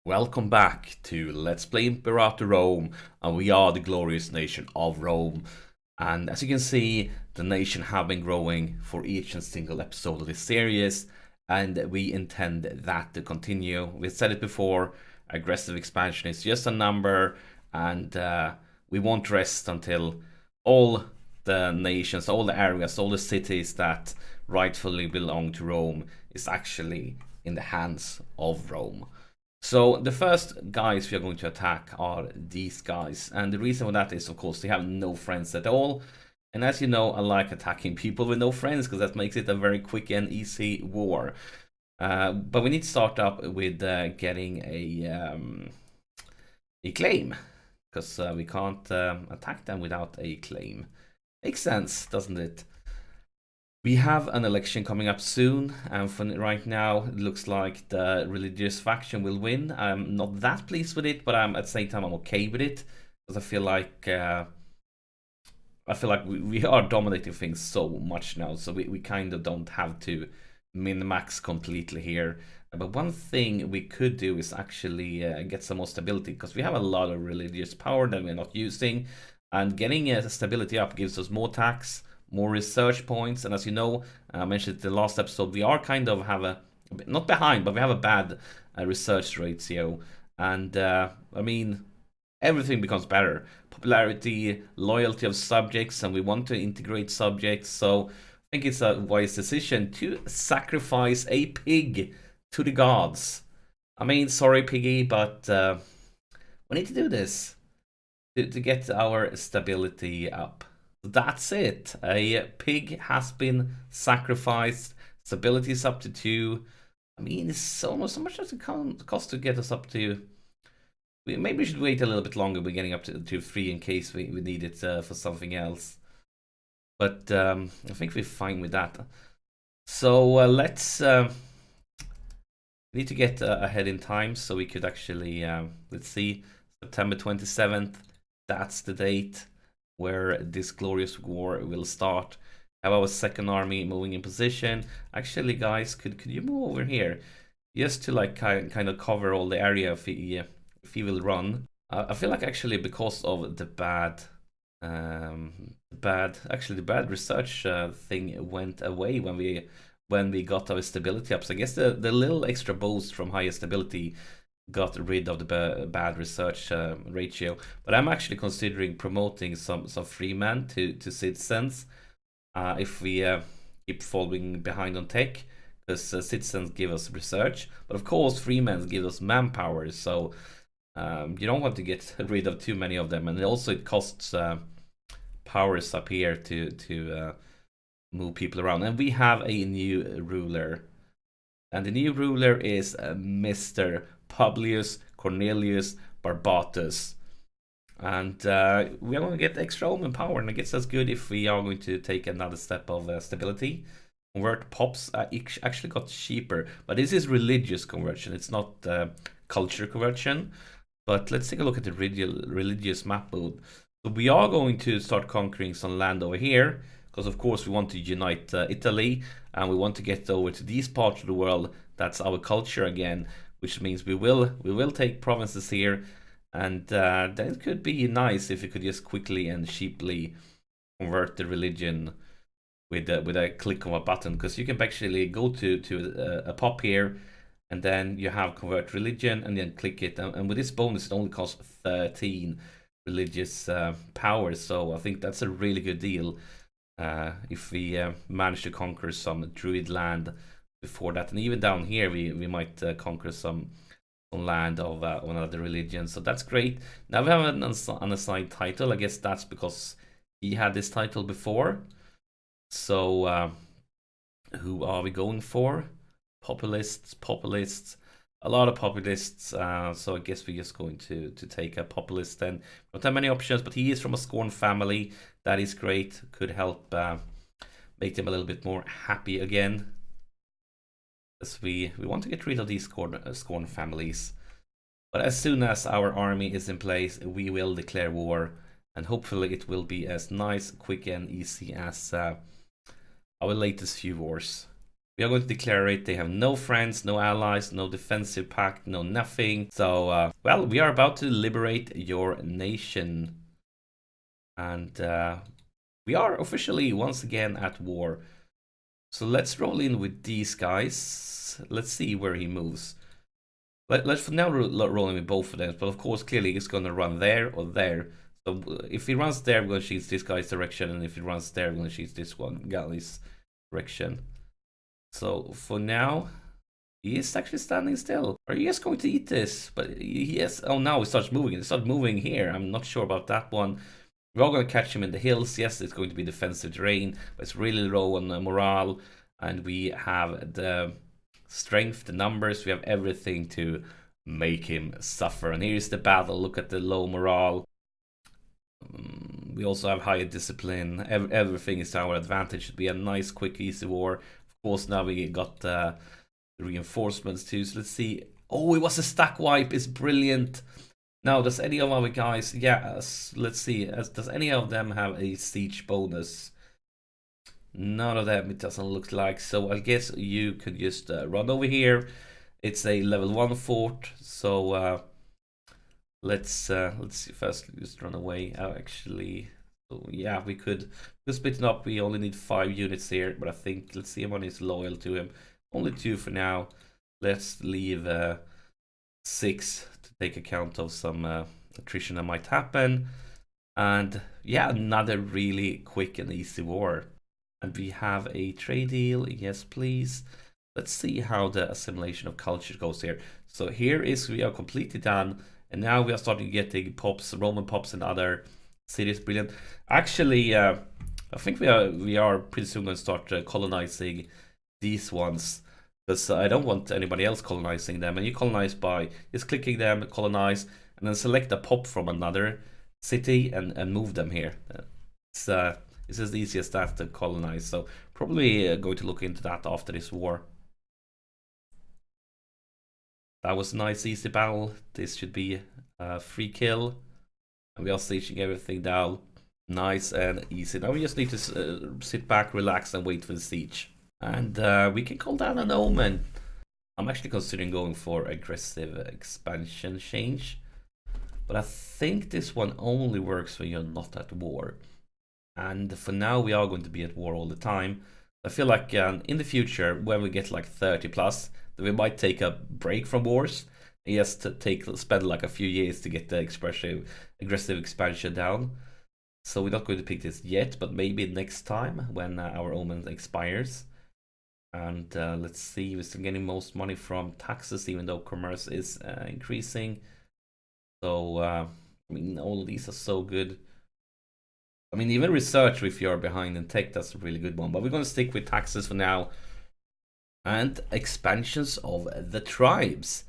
Welcome back to Let's Play Imperator Rome, and we are the glorious nation of Rome. And as you can see, the nation have been growing for each and single episode of this series, and we intend that to continue. We've said it before, aggressive expansion is just a number, and we won't rest until all the nations, all the areas, all the cities that rightfully belong to Rome is actually in the hands of Rome. So the first guys we are going to attack are these guys, and the reason for that is, of course, they have no friends at all. And as you know, I like attacking people with no friends because that makes it a very quick and easy war. But we need to start up with getting a claim, because we can't attack them without a claim. Makes sense, doesn't it? We have an election coming up soon, and for right now, it looks like the religious faction will win. I'm not that pleased with it, but at the same time I'm okay with it because I feel like we are dominating things so much now, so we kind of don't have to min-max completely here. But one thing we could do is actually get some more stability, because we have a lot of religious power that we're not using, and getting stability up gives us more tax, more research points, and as you know, I mentioned the last episode, we are kind of have a not behind, but we have a bad research ratio, and I mean, everything becomes better. Popularity, loyalty of subjects, and we want to integrate subjects, so I think it's a wise decision to sacrifice a pig to the gods. I mean, sorry, piggy, but we need to do this to get our stability up. That's it. A pig has been sacrificed. Stability is up to 2. I mean, it's almost how much does it cost to get us up to? Maybe we should wait a little bit longer. We're getting up to 3 in case we need it for something else. But I think we're fine with that. So let's need to get ahead in time so we could actually let's see, September 27th. That's the date where this glorious war will start. Have our second army moving in position. Actually, guys, could you move over here just to like kind of cover all the area if he will run? I feel like actually because of the bad research thing went away when we got our stability up. So I guess the little extra boost from higher stability got rid of the bad research ratio. But I'm actually considering promoting some free men to citizens if we keep falling behind on tech, because citizens give us research, but of course free men give us manpower, so you don't want to get rid of too many of them, and also it costs powers up here to move people around. And we have a new ruler, and the new ruler is Mr. Publius Cornelius Barbatus. And we are going to get extra Roman power, and I guess that's good if we are going to take another step of stability. Convert pops actually got cheaper, but this is religious conversion, it's not culture conversion. But let's take a look at the religious map mode. So we are going to start conquering some land over here, because of course we want to unite Italy, and we want to get over to these parts of the world. That's our culture again, which means we will take provinces here, and then it could be nice if we could just quickly and cheaply convert the religion with a click of a button, because you can actually go to a pop here, and then you have convert religion, and then click it, and with this bonus it only costs 13 religious power. So I think that's a really good deal if we manage to conquer some druid land before that. And even down here we might conquer some land of another religion, so that's great. Now we have an unassigned title. I guess that's because he had this title before. So who are we going for? Populists, a lot of populists. So I guess we're just going to take a populist then. Don't have many options, but he is from a Scorn family. That is great. Could help make them a little bit more happy again, as we want to get rid of these Scorn families. But as soon as our army is in place, we will declare war, and hopefully it will be as nice, quick, and easy as our latest few wars. We are going to declare it. They have no friends, no allies, no defensive pact, no nothing. So, well, we are about to liberate your nation. And we are officially once again at war. So let's roll in with these guys. Let's see where he moves. Let's for now roll in with both of them. But of course, clearly he's going to run there or there. So if he runs there, we're going to shoot this guy's direction. And if he runs there, we're going to shoot this one guy's direction. So for now, he is actually standing still. Are you guys going to eat this? But yes. Oh, now he starts moving. He starts moving here. I'm not sure about that one. We're all going to catch him in the hills. Yes, it's going to be defensive terrain, but it's really low on morale. And we have the strength, the numbers. We have everything to make him suffer. And here's the battle. Look at the low morale. We also have higher discipline. Everything is to our advantage. Should be a nice, quick, easy war. Of course, now we got the reinforcements too. So let's see. Oh, it was a stack wipe. It's brilliant. Now, does any of our guys... Yeah, let's see. Does any of them have a siege bonus? None of them, it doesn't look like. So I guess you could just run over here. It's a level 1 fort. So let's see. First, just run away. Actually... So yeah, we could split it up. We only need 5 units here. But I think... Let's see if one is loyal to him. Only 2 for now. Let's leave 6 to take account of some attrition that might happen. And yeah, another really quick and easy war. And we have a trade deal. Yes, please. Let's see how the assimilation of culture goes here. So here is, we are completely done. And now we are starting getting pops, Roman pops and other cities. Brilliant. Actually, I think we are pretty soon going to start colonizing these ones. Because I don't want anybody else colonizing them. And you colonize by just clicking them, colonize, and then select a pop from another city and move them here. It's as easy as that to colonize. So probably going to look into that after this war. That was a nice, easy battle. This should be a free kill. And we are sieging everything down. Nice and easy. Now we just need to sit back, relax, and wait for the siege. And we can call down an omen. I'm actually considering going for aggressive expansion change. But I think this one only works when you're not at war. And for now, we are going to be at war all the time. I feel like in the future, when we get like 30 plus, then we might take a break from wars. And just spend like a few years to get the aggressive expansion down. So we're not going to pick this yet, but maybe next time when our omen expires. And let's see, we're still getting most money from taxes, even though commerce is increasing. So, I mean, all of these are so good. I mean, even research, if you're behind in tech, that's a really good one. But we're going to stick with taxes for now. And expansions of the tribes.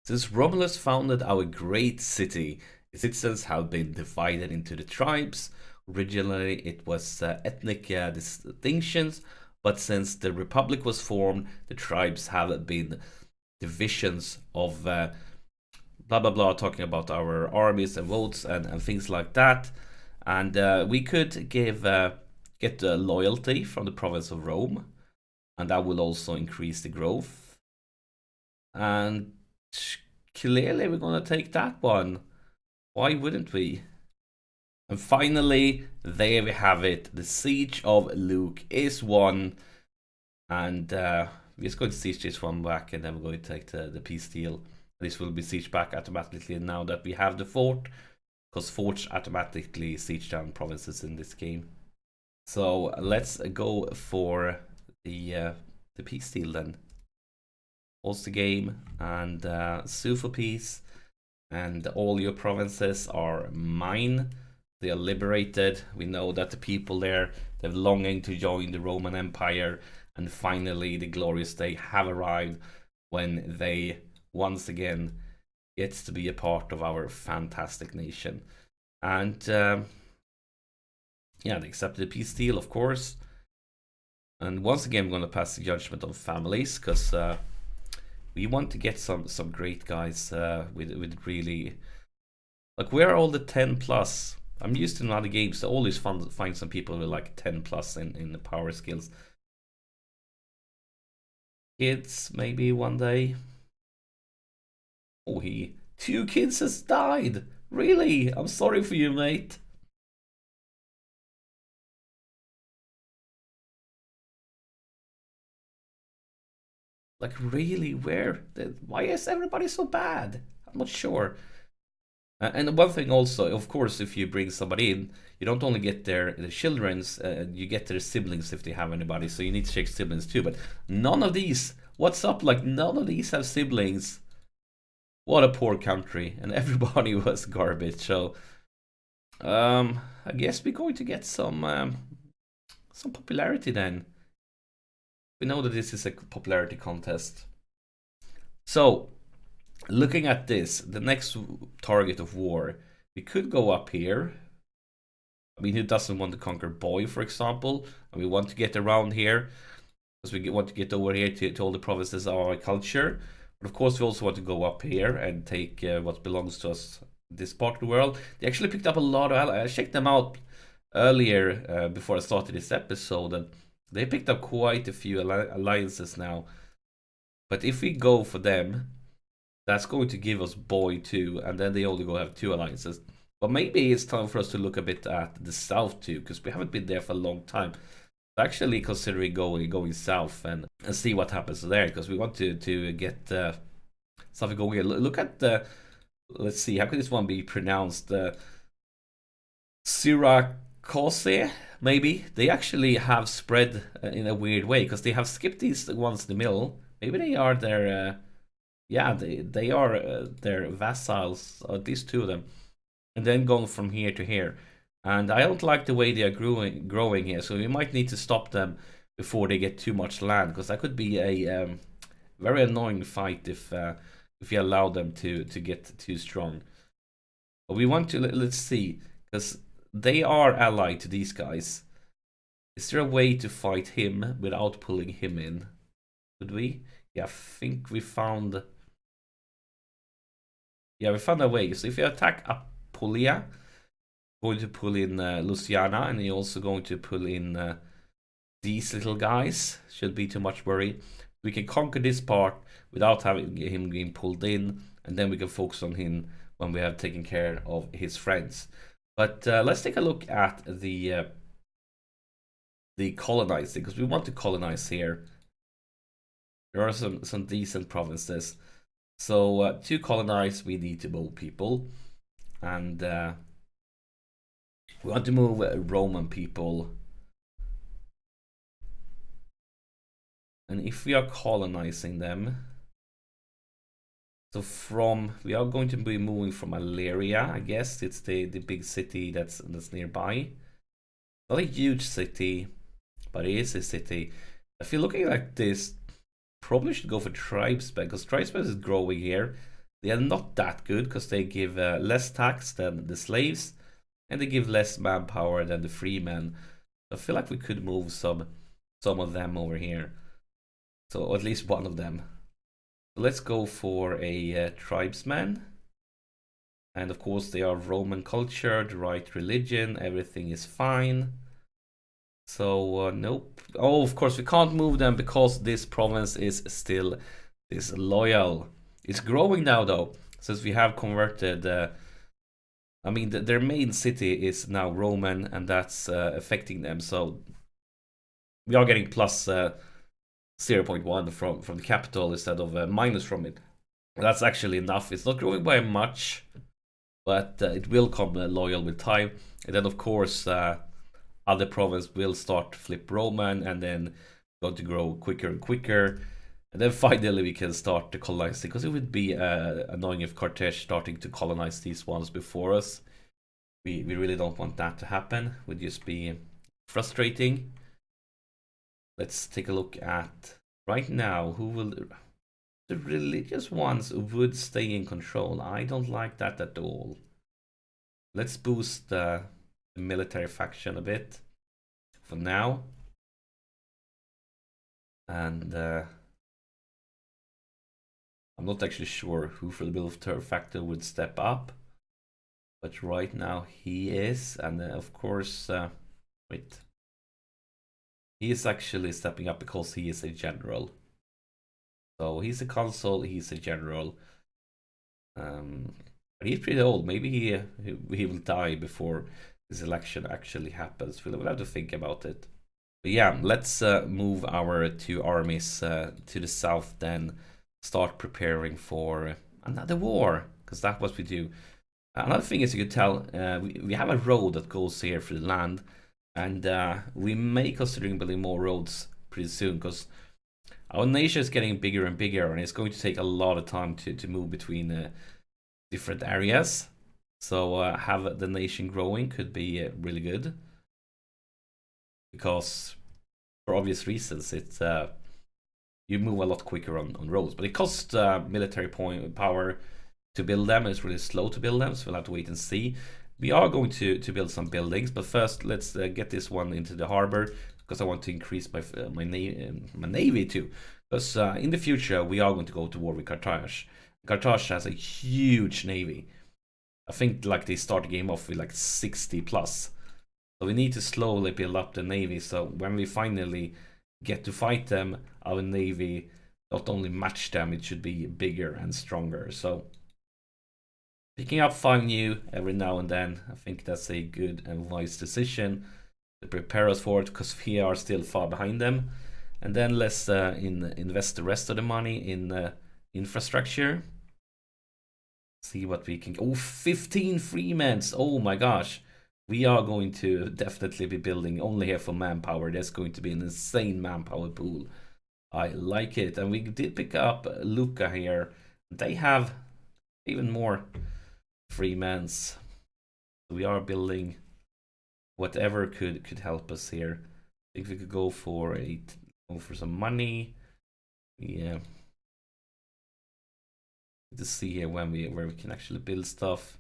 Since Romulus founded our great city, its citizens have been divided into the tribes. Originally, it was ethnic distinctions. But since the Republic was formed, the tribes have been divisions of blah blah blah, talking about our armies and votes and things like that. And we could get loyalty from the province of Rome, and that will also increase the growth. And clearly we're going to take that one. Why wouldn't we? And finally, there we have it. The Siege of Luke is won. And we're just going to siege this one back, and then we're going to take the peace deal. This will be sieged back automatically now that we have the fort. Because forts automatically siege down provinces in this game. So let's go for the peace deal then. Pause the game and sue for peace. And all your provinces are mine. They are liberated. We know that the people there, they're longing to join the Roman Empire. And finally, the glorious day have arrived when they once again gets to be a part of our fantastic nation. And yeah, they accepted the peace deal, of course. And once again, we're going to pass the judgment on families, because we want to get some great guys with really, like, where are all the 10 plus? I'm used to in other games to always find some people with like 10 plus in the power skills. kids maybe one day. Oh, 2 kids has died. Really? I'm sorry for you, mate. Like really, why is everybody so bad? I'm not sure. And one thing also, of course, if you bring somebody in, you don't only get their children's, you get their siblings if they have anybody. So you need to check siblings too. But none of these, what's up? Like none of these have siblings. What a poor country, and everybody was garbage. So, I guess we're going to get some popularity then. We know that this is a popularity contest. So, looking at this, the next target of war, we could go up here. I mean, who doesn't want to conquer Boy, for example? And we want to get around here because we want to get over here to all the provinces of our culture. But of course, we also want to go up here and take what belongs to us, this part of the world. They actually picked up a lot of allies. I checked them out earlier before I started this episode, and they picked up quite a few alliances now. But if we go for them, that's going to give us Boy too, and then they only go have 2 alliances. But maybe it's time for us to look a bit at the south too, because we haven't been there for a long time. Actually considering going south and see what happens there, because we want to get something going here. Look at the, let's see, how could this one be pronounced? Syrakose, maybe? They actually have spread in a weird way, because they have skipped these ones in the middle. Maybe they are their, yeah, they are their vassals, or at least 2 of them. And then going from here to here. And I don't like the way they are growing here, so we might need to stop them before they get too much land, because that could be a very annoying fight if you allow them to get too strong. But we want to, let's see, because they are allied to these guys. Is there a way to fight him without pulling him in? Could we? Yeah, I think we found... Yeah, we found a way. So if you attack Apulia, going to pull in Luciana, and you're also going to pull in these little guys. Should be too much worry. We can conquer this part without having him being pulled in, and then we can focus on him when we have taken care of his friends. But let's take a look at the colonizing, because we want to colonize here. There are some decent provinces. So to colonize, we need to move people, and we want to move Roman people. And if we are colonizing them, so we are going to be moving from Aleria, I guess. It's the big city that's nearby. Not a huge city, but it is a city. If you're looking like this, probably should go for tribesmen, because tribesmen is growing here. They are not that good, because they give less tax than the slaves, and they give less manpower than the free men. I feel like we could move some of them over here. So, or at least one of them. So let's go for a tribesman. And of course they are Roman culture, the right religion, everything is fine. So nope. Oh, of course we can't move them because this province is still disloyal. It's growing now though, since we have converted I mean, their main city is now Roman, and that's affecting them. So we are getting plus 0.1 from the capital instead of minus from it. That's actually enough. It's not growing by much, but it will come loyal with time. And then, of course, other provinces will start to flip Roman, and then going to grow quicker and quicker. And then finally we can start to colonize, because it would be annoying if Carthage starting to colonize these ones before us. We really don't want that to happen. It would just be frustrating. Let's take a look at right now who will... The religious ones would stay in control. I don't like that at all. Let's boost the military faction a bit for now. And I'm not actually sure who for the military factor would step up. But right now he is. And of course, wait. He is actually stepping up because he is a general. So he's a consul, he's a general. But he's pretty old. Maybe he will die before this election actually happens. We'll have to think about it. But yeah, let's move our two armies to the south, then start preparing for another war, because that's what we do. Another thing is, you could tell, we have a road that goes here through the land, and we may considering building more roads pretty soon, because our nation is getting bigger and bigger, and it's going to take a lot of time to move between different areas. So have the nation growing could be really good, because for obvious reasons it's you move a lot quicker on roads, but it costs military power to build them. It's really slow to build them, so we'll have to wait and see. We are going to build some buildings, but first let's get this one into the harbor, because I want to increase my navy too. Because in the future we are going to go to war with Carthage. Carthage has a huge navy. I think like they start the game off with like 60 plus. So we need to slowly build up the navy, so when we finally get to fight them, our navy not only match them, it should be bigger and stronger. So picking up 5 new every now and then, I think that's a good and wise decision to prepare us for it, because we are still far behind them. And then let's invest the rest of the money in infrastructure. See what we can. Oh, 15 Freemans! Oh my gosh! We are going to definitely be building only here for manpower. There's going to be an insane manpower pool. I like it. And we did pick up Lucca here. They have even more Freemans. We are building whatever could help us here. If we could go for some money. Yeah. To see here where we can actually build stuff.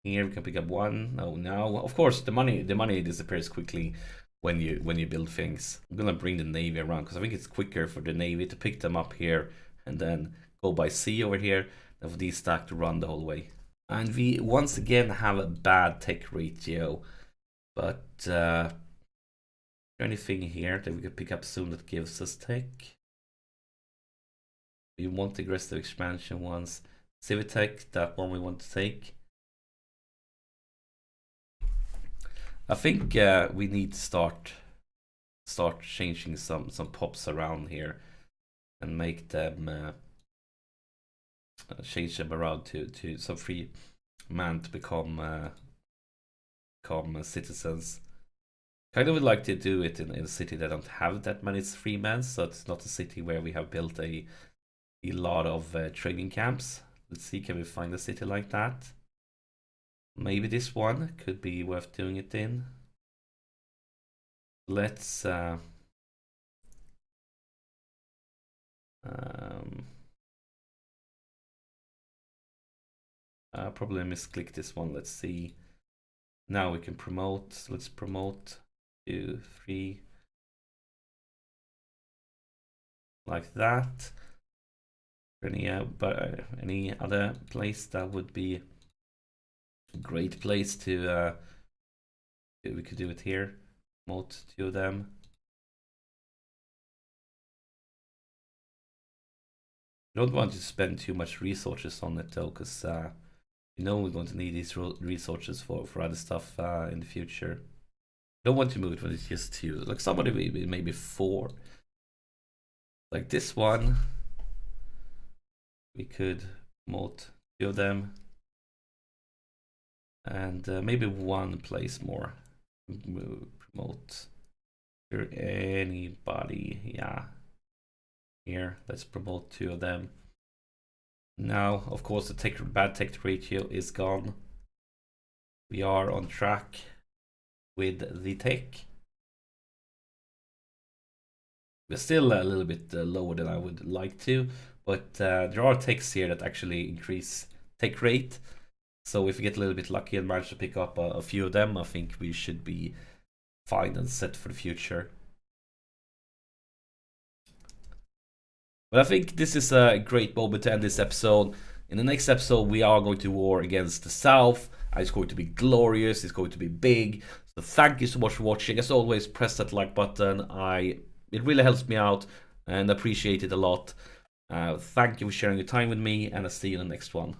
Here we can pick up one. Oh, now of course the money disappears quickly when you build things. I'm gonna bring the navy around, because I think it's quicker for the navy to pick them up here and then go by sea over here than for these stack to run the whole way. And we once again have a bad tech ratio, but anything here that we can pick up soon that gives us tech? We want aggressive expansion ones. Civitech, that one we want to take. I think we need to start changing some pops around here and make them change them around to some free man to become citizens. Kind of would like to do it in a city that don't have that many free men, so it's not a city where we have built a lot of training camps. Let's see, can we find a city like that? Maybe this one could be worth doing it in. Let's I probably misclick this one. Let's see. Now we can promote. Let's promote 2, 3, like that. Any other place that would be a great place to we could do it here. Promote 2 of them. I don't want to spend too much resources on it though, because you know we're going to need these resources for other stuff in the future. I don't want to move it when it's just 2. Like somebody maybe 4. Like this one. We could promote 2 of them. And maybe 1 place more. Promote anybody. Yeah. Here, let's promote 2 of them. Now, of course, the bad tech ratio is gone. We are on track with the tech. We're still a little bit lower than I would like to, but there are techs here that actually increase tech rate. So if we get a little bit lucky and manage to pick up a few of them, I think we should be fine and set for the future. But I think this is a great moment to end this episode. In the next episode, we are going to war against the South. It's going to be glorious. It's going to be big. So thank you so much for watching. As always, press that like button. It really helps me out. and appreciate it a lot. Thank you for sharing your time with me, and I'll see you in the next one.